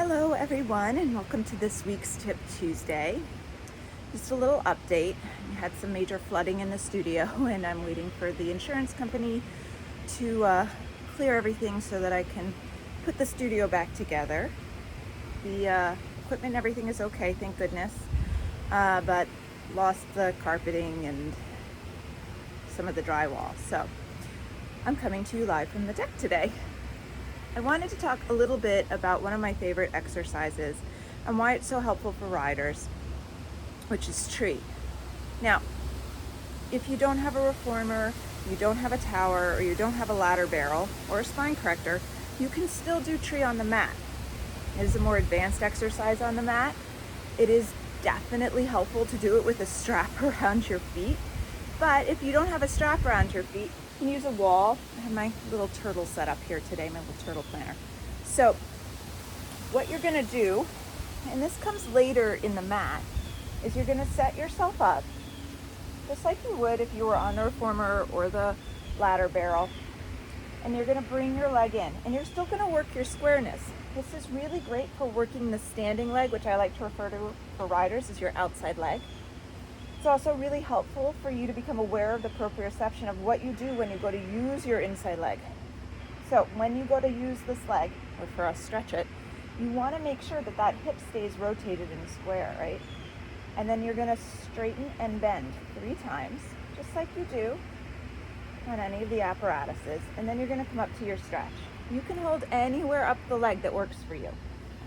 Hello everyone, and welcome to this week's Tip Tuesday. Just a little update. We had some major flooding in the studio and I'm waiting for the insurance company to clear everything so that I can put the studio back together. The equipment and everything is okay, thank goodness, but lost the carpeting and some of the drywall. So I'm coming to you live from the deck today. I wanted to talk a little bit about one of my favorite exercises and why it's so helpful for riders, which is tree. Now, if you don't have a reformer, you don't have a tower, or you don't have a ladder barrel or a spine corrector, you can still do tree on the mat. It is a more advanced exercise on the mat. It is definitely helpful to do it with a strap around your feet, but if you don't have a strap around your feet, you can use a wall. I have my little turtle set up here today, my little turtle planner. So what you're gonna do, and this comes later in the mat, is you're gonna set yourself up just like you would if you were on the reformer or the ladder barrel, and you're gonna bring your leg in, and you're still gonna work your squareness. This is really great for working the standing leg, which I like to refer to for riders as your outside leg. It's also really helpful for you to become aware of the proprioception of what you do when you go to use your inside leg. So when you go to use this leg, or for us stretch it, you want to make sure that that hip stays rotated and square, right? And then you're going to straighten and bend 3 times, just like you do on any of the apparatuses. And then you're going to come up to your stretch. You can hold anywhere up the leg that works for you.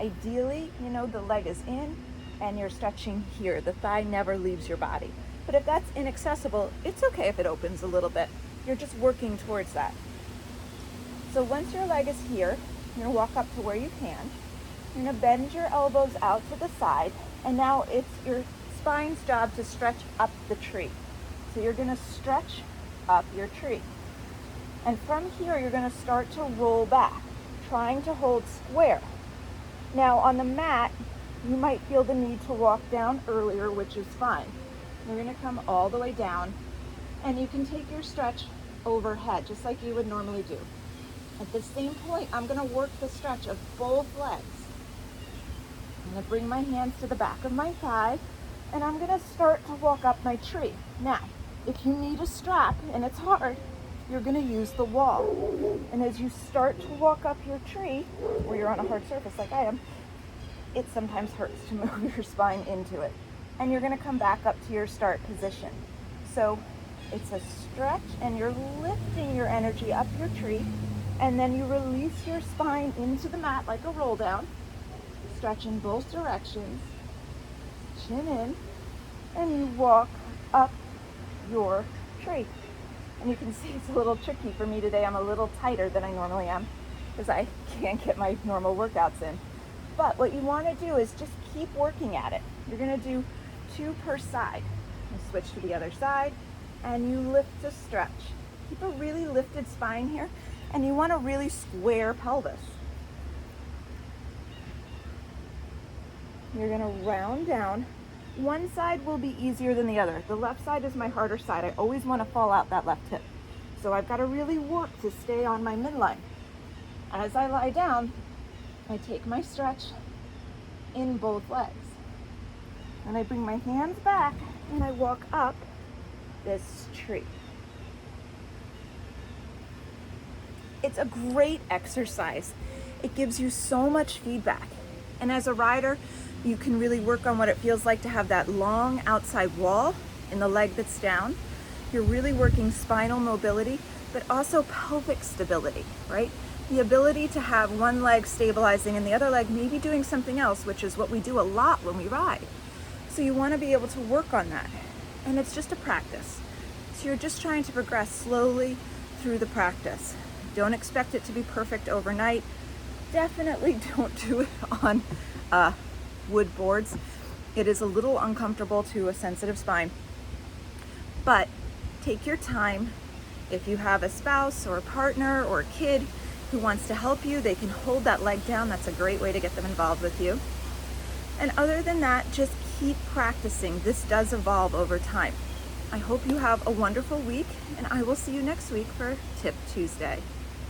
Ideally, the leg is in and you're stretching here. The thigh never leaves your body. But if that's inaccessible, it's okay if it opens a little bit. You're just working towards that. So once your leg is here, you're gonna walk up to where you can. You're gonna bend your elbows out to the side, and now it's your spine's job to stretch up the tree. So you're gonna stretch up your tree. And from here, you're gonna start to roll back, trying to hold square. Now on the mat, you might feel the need to walk down earlier, which is fine. You're gonna come all the way down, and you can take your stretch overhead, just like you would normally do. At the same point, I'm gonna work the stretch of both legs. I'm gonna bring my hands to the back of my thigh, and I'm gonna start to walk up my tree. Now, if you need a strap and it's hard, you're gonna use the wall. And as you start to walk up your tree, or you're on a hard surface like I am, it sometimes hurts to move your spine into it. And you're gonna come back up to your start position. So it's a stretch, and you're lifting your energy up your tree, and then you release your spine into the mat like a roll down, stretch in both directions, chin in, and you walk up your tree. And you can see it's a little tricky for me today. I'm a little tighter than I normally am because I can't get my normal workouts in. But what you want to do is just keep working at it. You're going to do 2 per side. You switch to the other side, and you lift to stretch. Keep a really lifted spine here, and you want a really square pelvis. You're going to round down. One side will be easier than the other. The left side is my harder side. I always want to fall out that left hip. So I've got to really work to stay on my midline. As I lie down, I take my stretch in both legs. And I bring my hands back and I walk up this tree. It's a great exercise. It gives you so much feedback. And as a rider, you can really work on what it feels like to have that long outside wall in the leg that's down. You're really working spinal mobility, but also pelvic stability, right? The ability to have one leg stabilizing and the other leg maybe doing something else, which is what we do a lot when we ride. So you want to be able to work on that. And it's just a practice. So you're just trying to progress slowly through the practice. Don't expect it to be perfect overnight. Definitely don't do it on wood boards. It is a little uncomfortable to a sensitive spine. But take your time. If you have a spouse or a partner or a kid who wants to help you, they can hold that leg down. That's a great way to get them involved with you. And other than that, just keep practicing. This does evolve over time. I hope you have a wonderful week, and I will see you next week for Tip Tuesday.